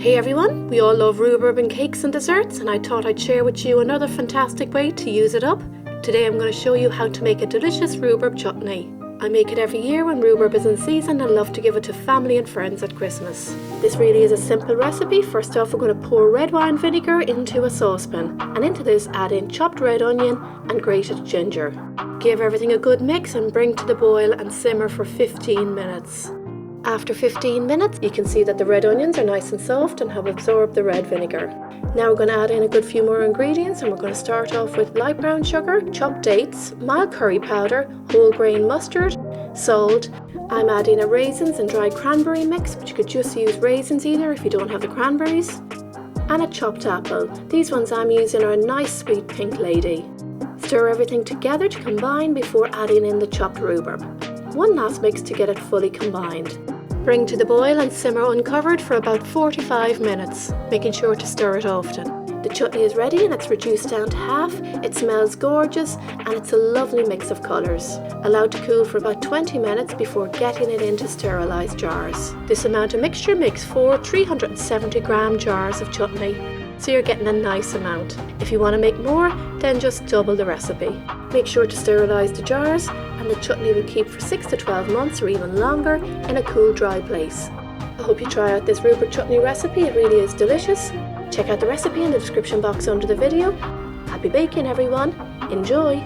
Hey everyone, we all love rhubarb in cakes and desserts, and I thought I'd share with you another fantastic way to use it up. Today I'm going to show you how to make a delicious rhubarb chutney. I make it every year when rhubarb is in season and love to give it to family and friends at Christmas. This really is a simple recipe. First off, we're going to pour red wine vinegar into a saucepan, and into this add in chopped red onion and grated ginger. Give everything a good mix and bring to the boil and simmer for 15 minutes. After 15 minutes, you can see that the red onions are nice and soft and have absorbed the red vinegar. Now we're going to add in a good few more ingredients, and we're going to start off with light brown sugar, chopped dates, mild curry powder, wholegrain mustard, salt. I'm adding a raisins and dried cranberry mix, but you could just use raisins either if you don't have the cranberries, and a chopped apple. These ones I'm using are a nice sweet pink lady. Stir everything together to combine before adding in the chopped rhubarb. One last mix to get it fully combined. Bring to the boil and simmer uncovered for about 45 minutes, making sure to stir it often. The chutney is ready and it's reduced down to half. It smells gorgeous and it's a lovely mix of colours. Allowed to cool for about 20 minutes before getting it into sterilised jars. This amount of mixture makes 4 370 gram jars of chutney, so you're getting a nice amount. If you want to make more, then just double the recipe. Make sure to sterilise the jars, and the chutney will keep for 6 to 12 months or even longer in a cool, dry place. I hope you try out this rhubarb chutney recipe. It really is delicious. Check out the recipe in the description box under the video. Happy baking everyone. Enjoy!